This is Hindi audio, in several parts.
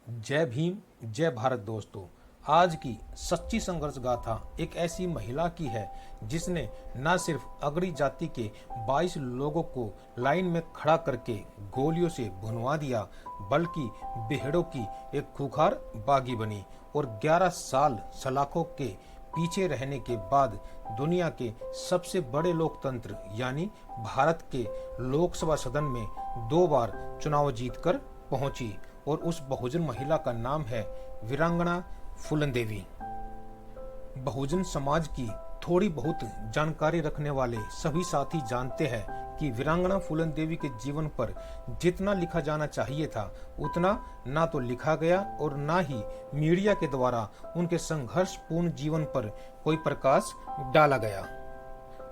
जय भीम, जय भारत दोस्तों। आज की सच्ची संघर्ष गाथा एक ऐसी महिला की है जिसने न सिर्फ अगड़ी जाति के 22 लोगों को लाइन में खड़ा करके गोलियों से भुनवा दिया, बल्कि बेहड़ों की एक खूंखार बागी बनी और 11 साल सलाखों के पीछे रहने के बाद दुनिया के सबसे बड़े लोकतंत्र यानी भारत के लोकसभा सदन में 2 बार चुनाव जीतकर पहुंची। और उस बहुजन महिला का नाम है वीरांगना फूलन देवी। बहुजन समाज की थोड़ी बहुत जानकारी रखने वाले सभी साथी जानते हैं कि वीरांगना फूलन देवी के जीवन पर जितना लिखा जाना चाहिए था उतना ना तो लिखा गया और ना ही मीडिया के द्वारा उनके संघर्षपूर्ण जीवन पर कोई प्रकाश डाला गया।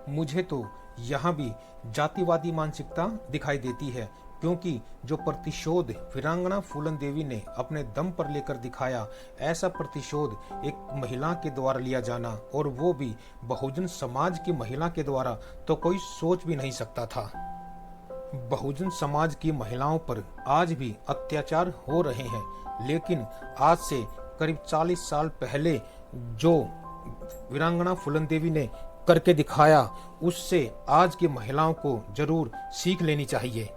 मुझे तो यहाँ भी जातिवादी मानसिकता दिखाई देती है, क्योंकि जो प्रतिशोध वीरांगना फूलन देवी ने अपने दम पर लेकर दिखाया, ऐसा प्रतिशोध एक महिला के द्वारा लिया जाना, और वो भी बहुजन समाज की महिला के द्वारा, तो कोई सोच भी नहीं सकता था। बहुजन समाज की महिलाओं पर आज भी अत्याचार हो रहे हैं, लेकिन आज से करीब 40 साल पहले जो वीरांगना फूलन देवी ने करके दिखाया, उससे आज की महिलाओं को जरूर सीख लेनी चाहिए।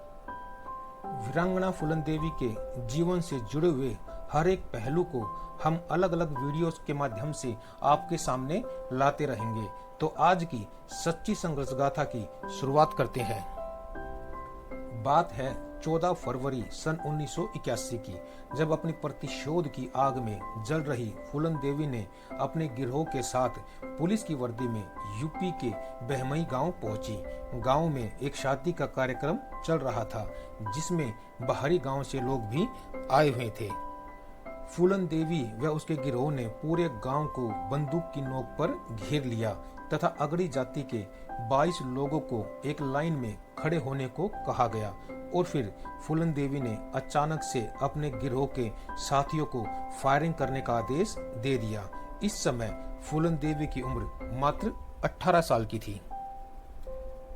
वीरांगना फूलन देवी के जीवन से जुड़े हुए हर एक पहलू को हम अलग अलग वीडियोस के माध्यम से आपके सामने लाते रहेंगे। तो आज की सच्ची संघर्ष गाथा की शुरुआत करते हैं। बात है 14 फरवरी सन 1981 की, जब अपनी प्रतिशोध की आग में जल रही फूलन देवी ने अपने गिरोह के साथ पुलिस की वर्दी में यूपी के बहमई गांव पहुंची। गांव में एक शादी का कार्यक्रम चल रहा था, जिसमें बाहरी गांव से लोग भी आए हुए थे। फूलन देवी व उसके गिरोह ने पूरे गांव को बंदूक की नोक पर घेर लिया तथा अगड़ी जाति के 22 लोगों को एक लाइन में खड़े होने को कहा गया, और फिर फूलन देवी ने अचानक से अपने गिरोह के साथियों को फायरिंग करने का आदेश दे दिया। इस समय फूलन देवी की उम्र मात्र 18 साल की थी।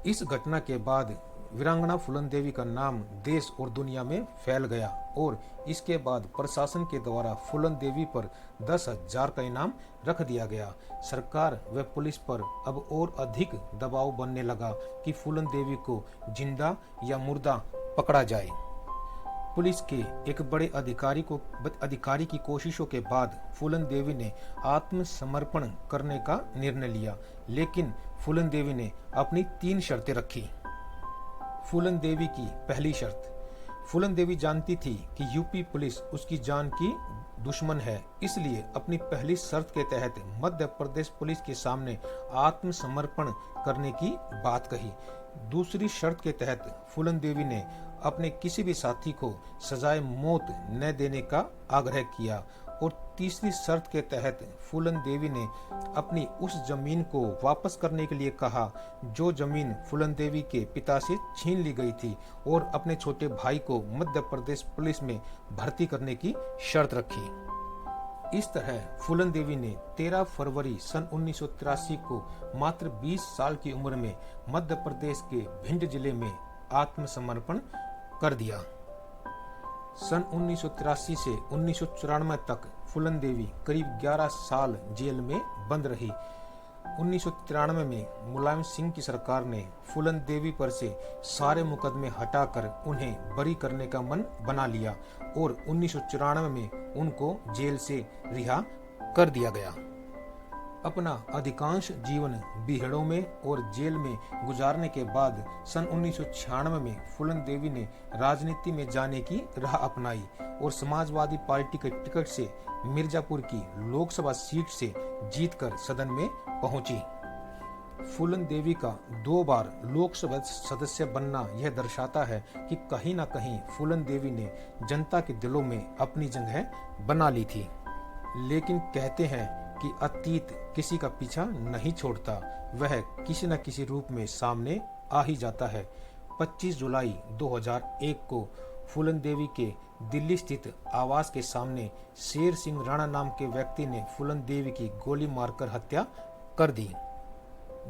इस घटना के बाद वीरांगना फूलन देवी का नाम देश और दुनिया में फैल गया, और इसके बाद प्रशासन के द्वारा फूलन देवी पर 10,000 का इनाम रख दिया गया। सरकार व पुलिस पर अब और अधिक दबाव बनने लगा कि फूलन देवी को जिंदा या मुर्दा पकड़ा जाए। पुलिस के एक बड़े अधिकारी की कोशिशों के बाद फूलन देवी ने आत्मसमर्पण करने का निर्णय लिया, लेकिन फूलन देवी ने अपनी 3 शर्तें रखी। फूलन देवी की पहली शर्त, फूलन देवी जानती थी कि यूपी पुलिस उसकी जान की दुश्मन है, इसलिए अपनी पहली शर्त के तहत मध्य प्रदेश पुलिस के सामने आत्मसमर्पण करने की बात कही। दूसरी शर्त के तहत फूलन देवी ने अपने किसी भी साथी को सजाए मौत न देने का आग्रह किया, और तीसरी शर्त के तहत फूलन देवी ने अपनी उस जमीन को वापस करने के लिए कहा जो जमीन फूलन देवी के पिता से छीन ली गई थी, और अपने छोटे भाई को मध्य प्रदेश पुलिस में भर्ती करने की शर्त रखी। इस तरह फूलन देवी ने 13 फरवरी सन 1983 को मात्र 20 साल की उम्र में मध्य प्रदेश के भिंड जिले में आत्मसमर्पण कर दिया। सन 1983 से 1994 तक फूलन देवी करीब 11 साल जेल में बंद रही। 1993 में मुलायम सिंह की सरकार ने फूलन देवी पर से सारे मुकदमे हटाकर उन्हें बरी करने का मन बना लिया, और 1994 में उनको जेल से रिहा कर दिया गया। अपना अधिकांश जीवन बीहड़ों में और जेल में गुजारने के बाद सन 1996 में फूलन देवी ने राजनीति में जाने की राह अपनाई और समाजवादी पार्टी के टिकट से मिर्जापुर की लोकसभा सीट से जीतकर सदन में पहुंची। फूलन देवी का 2 बार लोकसभा सदस्य बनना यह दर्शाता है कि कहीं न कहीं फूलन देवी ने जनता के दिलों में अपनी जगह बना ली थी। लेकिन कहते हैं कि अतीत किसी का पीछा नहीं छोड़ता, वह किसी न किसी रूप में सामने आ ही जाता है। 25 जुलाई 2001 को फूलन देवी के दिल्ली स्थित आवास के सामने शेर सिंह राणा नाम के व्यक्ति ने फूलन देवी की गोली मारकर हत्या कर दी।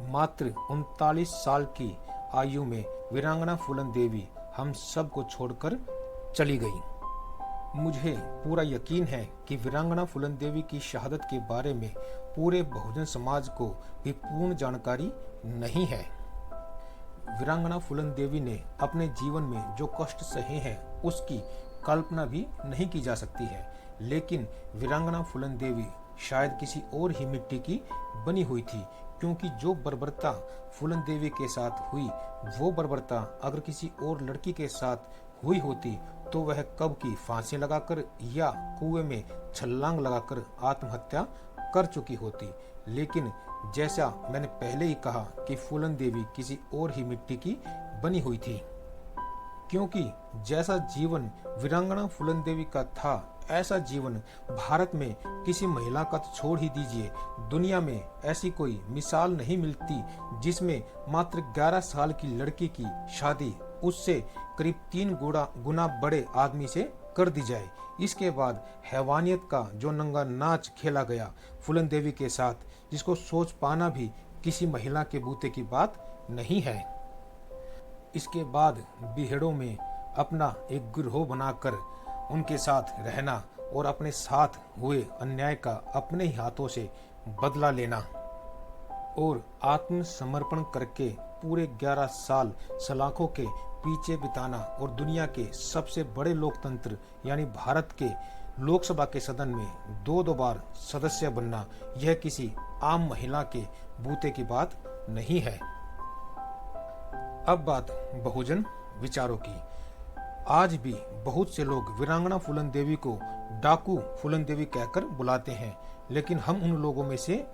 मात्र 39 साल की आयु में वीरांगना फूलन देवी हम सब को छोड़कर चली गई। मुझे पूरा यकीन है कि वीरांगना फूलन देवी की शहादत के बारे में पूरे बहुजन समाज को भी पूर्ण जानकारी नहीं है। वीरांगना फूलन देवी ने अपने जीवन में जो कष्ट सहे हैं उसकी कल्पना भी नहीं की जा सकती है, लेकिन वीरांगना फूलन देवी शायद किसी और ही मिट्टी की बनी हुई थी, क्योंकि जो बर्बरता फूलन देवी के साथ हुई वो बर्बरता अगर किसी और लड़की के साथ हुई होती तो वह कब की फांसी लगाकर या कुएं में छलांग लगाकर आत्महत्या कर चुकी होती। लेकिन जैसा मैंने पहले ही कहा कि फूलन देवी किसी और ही मिट्टी की बनी हुई थी, क्योंकि जैसा जीवन वीरांगना फूलन देवी का था ऐसा जीवन भारत में किसी महिला का तो छोड़ ही दीजिए, दुनिया में ऐसी कोई मिसाल नहीं मिलती जिसमें मात्र 11 साल की लड़की की शादी उससे करीब 3 गुना बड़े आदमी से कर दी जाए। इसके बाद हैवानियत का जो नंगा नाच खेला गया फूलन देवी के साथ, जिसको सोच पाना भी किसी महिला के बूते की बात नहीं है। इसके बाद बिहेड़ों में अपना एक गिरोह बनाकर उनके साथ रहना और अपने साथ हुए अन्याय का अपने ही हाथों से बदला लेना और आत्मसमर्पण करके पूरे 11 साल सलाखों के पीछे बिताना और दुनिया के सबसे बड़े लोकतंत्र यानी भारत के लोकसभा के सदन में 2 बार सदस्य बनना, यह किसी आम महिला के बूते की बात नहीं है। अब बात बहुजन विचारों की। आज भी बहुत से लोग वीरांगना फूलन देवी को डाकू फूलन देवी कहकर बुलाते हैं, लेकिन हम उन लोगों में से